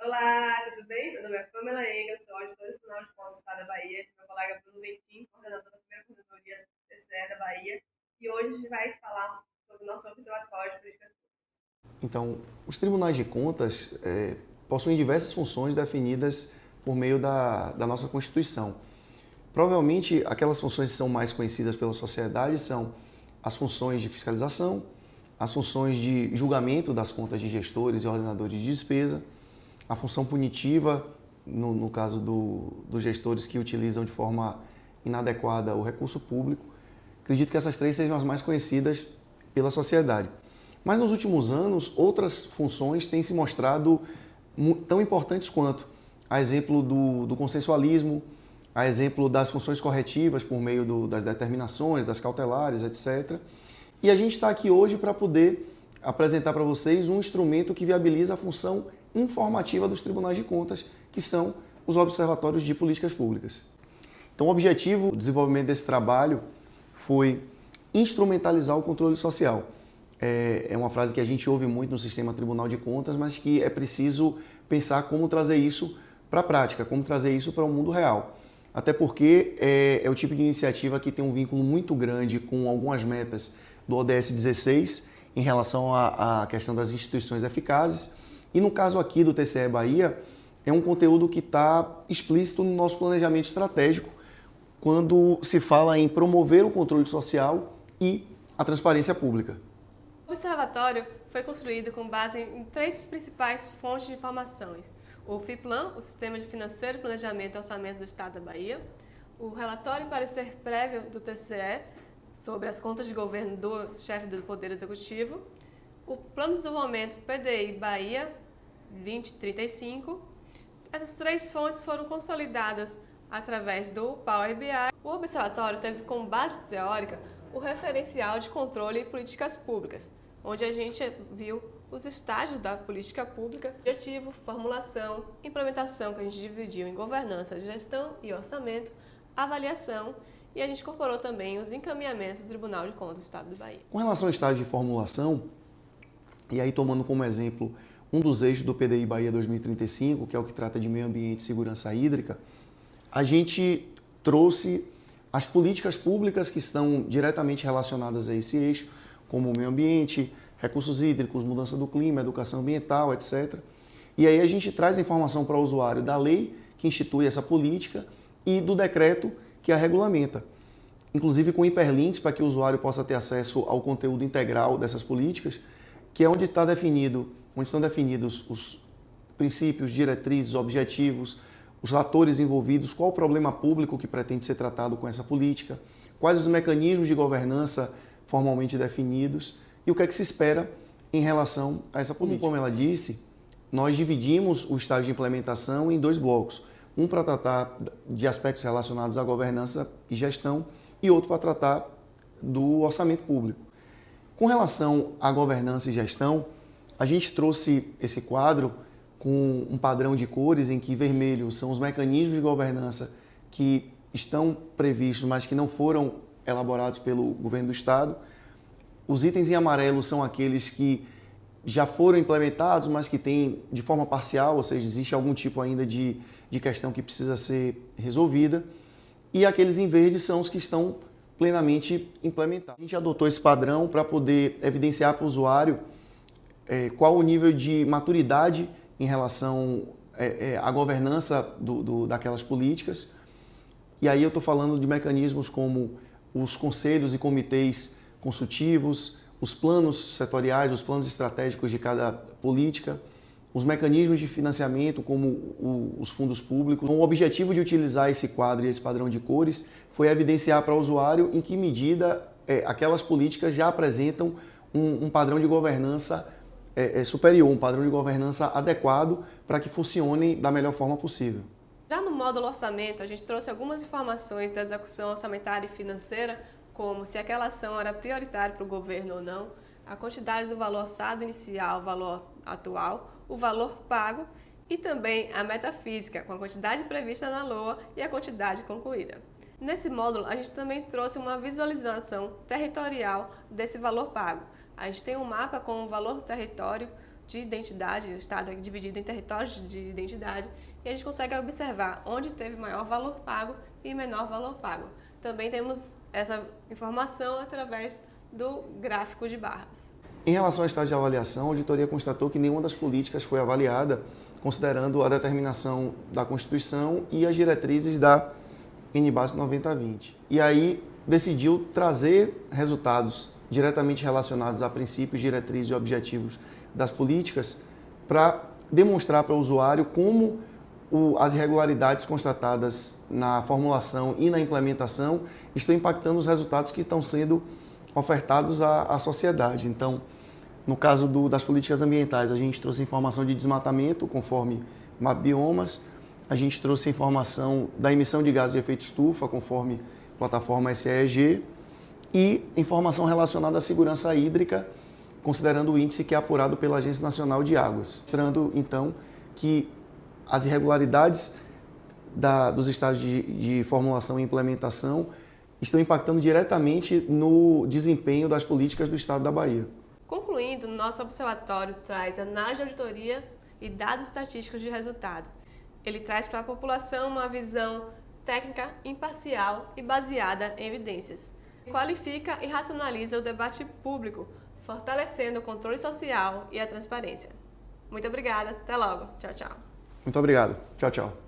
Olá, tudo bem? Meu nome é Pamela Enga, sou auditora do Tribunal de Contas do Estado da Bahia. Esse é meu colega Bruno Leitinho, coordenador da primeira coordenadoria do TCE da Bahia. E hoje a gente vai falar sobre o nosso observatório de políticas públicas. Então, os tribunais de contas possuem diversas funções definidas por meio da nossa Constituição. Provavelmente, aquelas funções que são mais conhecidas pela sociedade são as funções de fiscalização, as funções de julgamento das contas de gestores e ordenadores de despesa, a função punitiva, no caso dos gestores que utilizam de forma inadequada o recurso público. Acredito que essas três sejam as mais conhecidas pela sociedade. Mas nos últimos anos, outras funções têm se mostrado tão importantes quanto, a exemplo do consensualismo, a exemplo das funções corretivas por meio das determinações, das cautelares, etc. E a gente está aqui hoje para poder apresentar para vocês um instrumento que viabiliza a função informativa dos tribunais de contas, que são os observatórios de políticas públicas. Então, o objetivo do desenvolvimento desse trabalho foi instrumentalizar o controle social. É uma frase que a gente ouve muito no sistema Tribunal de Contas, mas que é preciso pensar como trazer isso para a prática, como trazer isso para o mundo real. Até porque é o tipo de iniciativa que tem um vínculo muito grande com algumas metas do ODS 16 em relação à questão das instituições eficazes. E no caso aqui do TCE Bahia, é um conteúdo que está explícito no nosso planejamento estratégico, quando se fala em promover o controle social e a transparência pública. O observatório foi construído com base em três principais fontes de informações: o FIPLAN, o Sistema de Financeiro, Planejamento e Orçamento do Estado da Bahia, o relatório e parecer prévio do TCE sobre as contas de governo do chefe do Poder Executivo, o Plano de Desenvolvimento PDI Bahia 2035. Essas três fontes foram consolidadas através do Power BI. O observatório teve como base teórica o referencial de controle e políticas públicas, onde a gente viu os estágios da política pública: objetivo, formulação, implementação, que a gente dividiu em governança, gestão e orçamento, avaliação, e a gente incorporou também os encaminhamentos do Tribunal de Contas do Estado do Bahia. Com relação ao estágio de formulação, e aí tomando como exemplo um dos eixos do PDI Bahia 2035, que é o que trata de meio ambiente e segurança hídrica, a gente trouxe as políticas públicas que estão diretamente relacionadas a esse eixo, como o meio ambiente, recursos hídricos, mudança do clima, educação ambiental, etc. E aí a gente traz a informação para o usuário da lei que institui essa política e do decreto que a regulamenta, inclusive com hiperlinks para que o usuário possa ter acesso ao conteúdo integral dessas políticas, que é onde estão definidos os princípios, diretrizes, objetivos, os atores envolvidos, qual o problema público que pretende ser tratado com essa política, quais os mecanismos de governança formalmente definidos e o que é que se espera em relação a essa política. Como ela disse, nós dividimos o estágio de implementação em dois blocos, um para tratar de aspectos relacionados à governança e gestão e outro para tratar do orçamento público. Com relação à governança e gestão, a gente trouxe esse quadro com um padrão de cores em que vermelho são os mecanismos de governança que estão previstos, mas que não foram elaborados pelo governo do estado. Os itens em amarelo são aqueles que já foram implementados, mas que têm de forma parcial, ou seja, existe algum tipo ainda de questão que precisa ser resolvida. E aqueles em verde são os que estão plenamente implementados. A gente adotou esse padrão para poder evidenciar para o usuário qual o nível de maturidade em relação à governança daquelas políticas. E aí eu estou falando de mecanismos como os conselhos e comitês consultivos, os planos setoriais, os planos estratégicos de cada política, os mecanismos de financiamento, como os fundos públicos. O objetivo de utilizar esse quadro e esse padrão de cores foi evidenciar para o usuário em que medida aquelas políticas já apresentam um padrão de governança superior, um padrão de governança adequado para que funcionem da melhor forma possível. Já no módulo orçamento, a gente trouxe algumas informações da execução orçamentária e financeira, como se aquela ação era prioritária para o governo ou não, a quantidade do valor orçado inicial, o valor atual, o valor pago e também a metafísica, com a quantidade prevista na LOA e a quantidade concluída. Nesse módulo, a gente também trouxe uma visualização territorial desse valor pago. A gente tem um mapa com o valor do território de identidade, o Estado é dividido em territórios de identidade, e a gente consegue observar onde teve maior valor pago e menor valor pago. Também temos essa informação através do gráfico de barras. Em relação ao estado de avaliação, a auditoria constatou que nenhuma das políticas foi avaliada considerando a determinação da Constituição e as diretrizes da NBAS 9020. E aí decidiu trazer resultados diretamente relacionados a princípios, diretrizes e objetivos das políticas para demonstrar para o usuário como as irregularidades constatadas na formulação e na implementação estão impactando os resultados que estão sendo ofertados à sociedade. Então, no caso das políticas ambientais, a gente trouxe informação de desmatamento, conforme MAP Biomas, a gente trouxe informação da emissão de gases de efeito estufa, conforme plataforma SEEG, e informação relacionada à segurança hídrica, considerando o índice que é apurado pela Agência Nacional de Águas, mostrando, então, que as irregularidades dos estágios de formulação e implementação estão impactando diretamente no desempenho das políticas do Estado da Bahia. Concluindo, nosso observatório traz análise de auditoria e dados estatísticos de resultado. Ele traz para a população uma visão técnica, imparcial e baseada em evidências. Qualifica e racionaliza o debate público, fortalecendo o controle social e a transparência. Muito obrigada, até logo. Tchau, tchau. Muito obrigado. Tchau, tchau.